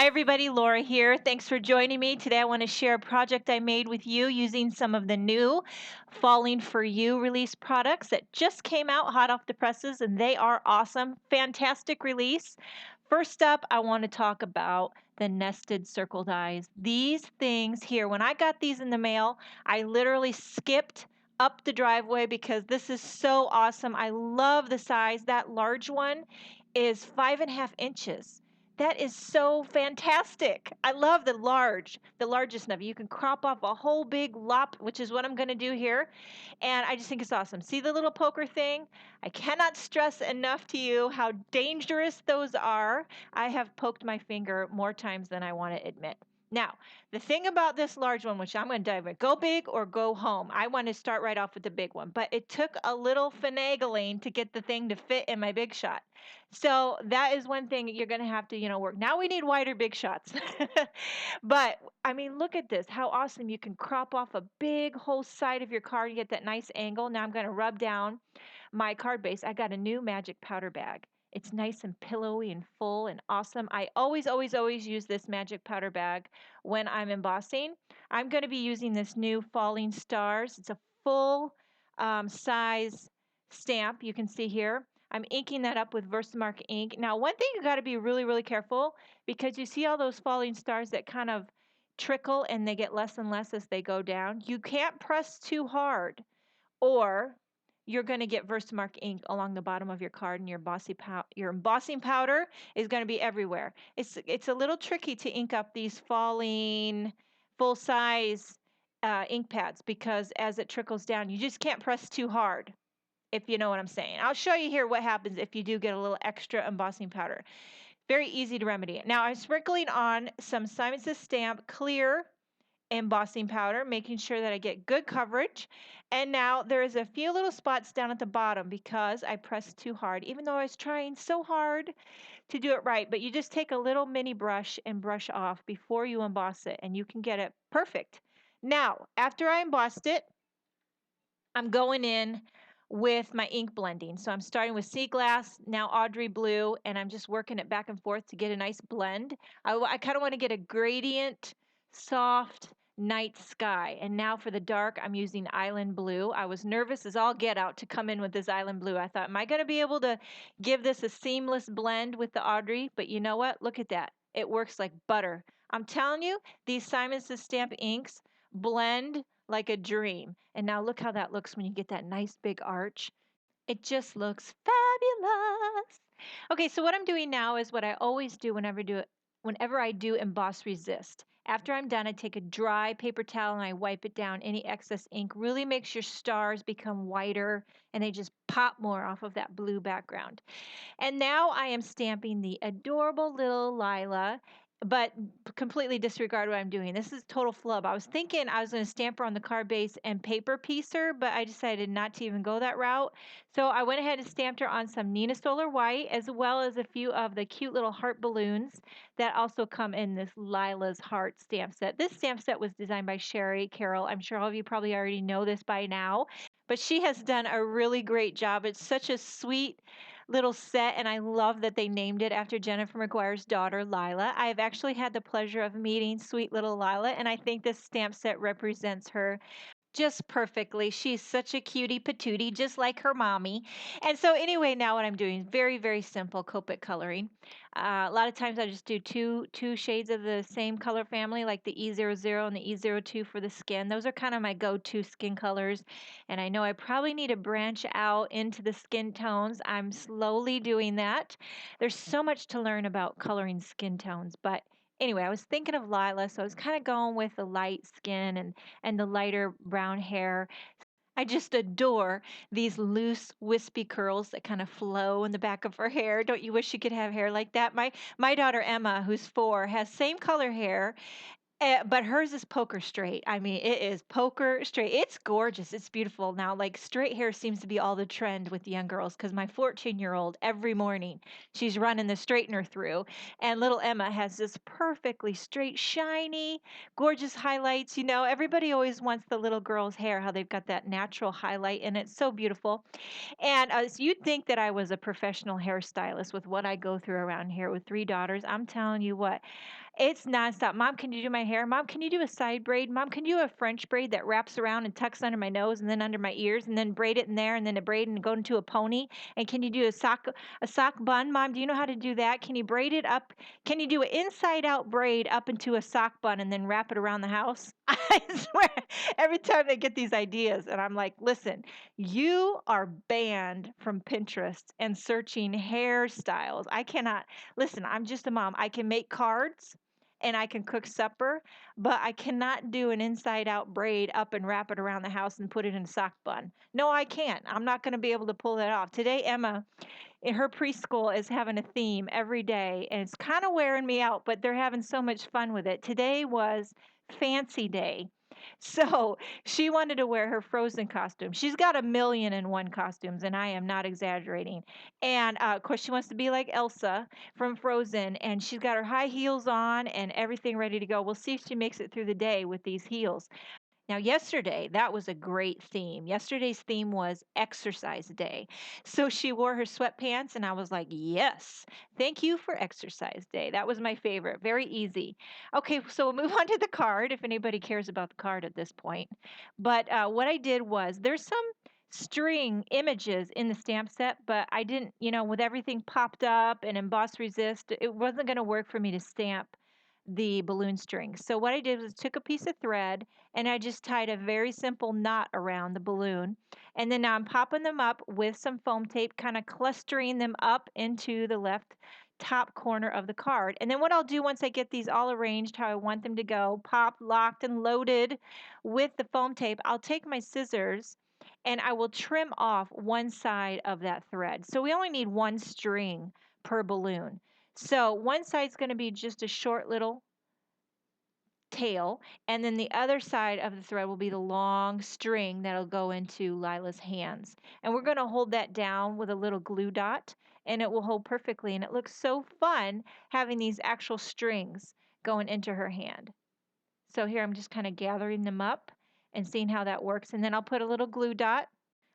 everybody, Laura here. Thanks for joining me. Today I want to share a project I made with you using some of the new Falling For You release products that just came out hot off the presses, and they are awesome. Fantastic release. First up, I want to talk about the nested circle dies. These things here, when I got these in the mail, I literally skipped up the driveway because this is so awesome. I love the size. That large one is 5.5 inches. That is so fantastic. I love the largest of it. You can crop off a whole big lop, which is what I'm going to do here. And I just think it's awesome. See the little poker thing? I cannot stress enough to you how dangerous those are. I have poked my finger more times than I want to admit. Now, the thing about this large one, which I'm going to dive in, go big or go home. I want to start right off with the big one, but it took a little finagling to get the thing to fit in my big shot. So that is one thing you're going to have to, work. Now we need wider big shots. But I mean, look at this. How awesome. You can crop off a big whole side of your card and get that nice angle. Now I'm going to rub down my card base. I got a new magic powder bag. It's nice and pillowy and full and awesome. I always, always, always use this magic powder bag when I'm embossing. I'm going to be using this new Falling Stars. It's a full size stamp you can see here. I'm inking that up with Versamark ink. Now, one thing you got to be really, really careful because you see all those falling stars that kind of trickle and they get less and less as they go down. You can't press too hard or you're going to get Versamark ink along the bottom of your card, and your embossing powder is going to be everywhere. It's a little tricky to ink up these falling full size ink pads because as it trickles down, you just can't press too hard, if you know what I'm saying. I'll show you here what happens if you do get a little extra embossing powder. Very easy to remedy it. Now I'm sprinkling on some Simon Says Stamp clear embossing powder, making sure that I get good coverage. And now there's a few little spots down at the bottom because I pressed too hard, even though I was trying so hard to do it right. But you just take a little mini brush and brush off before you emboss it, and you can get it perfect. Now, after I embossed it, I'm going in with my ink blending. So I'm starting with Sea Glass, now Audrey Blue, and I'm just working it back and forth to get a nice blend. I kind of want to get a gradient, soft night sky. And now for the dark, I'm using Island Blue. I was nervous as all get out to come in with this Island Blue. I thought, am I going to be able to give this a seamless blend with the Audrey? But you know what? Look at that. It works like butter. I'm telling you, these Simon Says Stamp inks blend like a dream. And now look how that looks when you get that nice big arch. It just looks fabulous. Okay, so what I'm doing now is what I always do whenever I do emboss resist. After I'm done, I take a dry paper towel and I wipe it down. Any excess ink really makes your stars become whiter and they just pop more off of that blue background. And now I am stamping the adorable little Lila, but completely disregard what I'm doing. This is total flub. I was thinking I was going to stamp her on the card base and paper piece her, but I decided not to even go that route. So I went ahead and stamped her on some Nina Solar White, as well as a few of the cute little heart balloons that also come in this Lila's Heart stamp set. This stamp set was designed by Sherry Carroll. I'm sure all of you probably already know this by now, but she has done a really great job. It's such a sweet little set, and I love that they named it after Jennifer McGuire's daughter, Lila. I've actually had the pleasure of meeting sweet little Lila, and I think this stamp set represents her just perfectly. She's such a cutie patootie, just like her mommy. And so anyway, now what I'm doing is very, very simple Copic coloring. A lot of times I just do two shades of the same color family, like the E00 and the E02 for the skin. Those are kind of my go-to skin colors. And I know I probably need to branch out into the skin tones. I'm slowly doing that. There's so much to learn about coloring skin tones, but anyway, I was thinking of Lila, so I was kind of going with the light skin and the lighter brown hair. I just adore these loose, wispy curls that kind of flow in the back of her hair. Don't you wish you could have hair like that? My daughter Emma, who's 4, has same color hair, but hers is poker straight. I mean, it is poker straight. It's gorgeous. It's beautiful. Now, like straight hair seems to be all the trend with young girls because my 14-year-old, every morning, she's running the straightener through. And little Emma has this perfectly straight, shiny, gorgeous highlights. Everybody always wants the little girl's hair, how they've got that natural highlight, and it's so beautiful. And so you'd think that I was a professional hairstylist with what I go through around here with 3 daughters. I'm telling you what, It's nonstop. "Mom, can you do my hair? Mom, can you do a side braid? Mom, can you do a French braid that wraps around and tucks under my nose and then under my ears and then braid it in there and then a braid and go into a pony? And can you do a sock bun? Mom, do you know how to do that? Can you braid it up? Can you do an inside out braid up into a sock bun and then wrap it around the house?" I swear, every time they get these ideas, and I'm like, "Listen, you are banned from Pinterest and searching hairstyles. I cannot listen, I'm just a mom. I can make cards and I can cook supper, but I cannot do an inside out braid up and wrap it around the house and put it in a sock bun. No, I can't. I'm not going to be able to pull that off. Today, Emma in her preschool is having a theme every day, and it's kind of wearing me out, but they're having so much fun with it. Today was fancy day. So she wanted to wear her Frozen costume. She's got a million and one costumes, and I am not exaggerating. And of course, she wants to be like Elsa from Frozen, and she's got her high heels on and everything ready to go. We'll see if she makes it through the day with these heels. Now, yesterday, that was a great theme. Yesterday's theme was exercise day. So she wore her sweatpants, and I was like, yes, thank you for exercise day. That was my favorite. Very easy. Okay, so we'll move on to the card if anybody cares about the card at this point. But what I did was there's some string images in the stamp set, but I didn't, with everything popped up and emboss resist, it wasn't going to work for me to stamp the balloon string. So what I did was took a piece of thread and I just tied a very simple knot around the balloon. And then now I'm popping them up with some foam tape, kind of clustering them up into the left top corner of the card. And then what I'll do once I get these all arranged how I want them to go, popped, locked, and loaded with the foam tape, I'll take my scissors and I will trim off one side of that thread. So we only need one string per balloon. So one side's going to be just a short little tail, and then the other side of the thread will be the long string that'll go into Lila's hands. And we're going to hold that down with a little glue dot, and it will hold perfectly. And it looks so fun having these actual strings going into her hand. So here I'm just kind of gathering them up and seeing how that works. And then I'll put a little glue dot.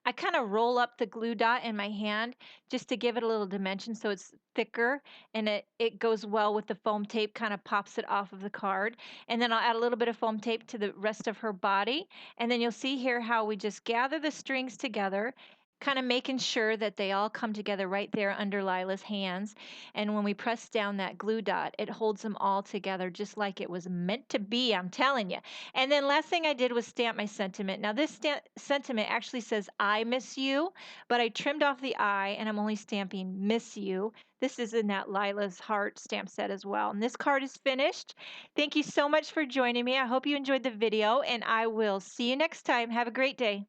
I kind of roll up the glue dot in my hand just to give it a little dimension so it's thicker and it goes well with the foam tape, kind of pops it off of the card. And then I'll add a little bit of foam tape to the rest of her body. And then you'll see here how we just gather the strings together, kind of making sure that they all come together right there under Lila's hands. And when we press down that glue dot, it holds them all together just like it was meant to be, I'm telling you. And then last thing I did was stamp my sentiment. Now this sentiment actually says I miss you, but I trimmed off the I and I'm only stamping miss you. This is in that Lila's Heart stamp set as well. And this card is finished. Thank you so much for joining me. I hope you enjoyed the video and I will see you next time. Have a great day.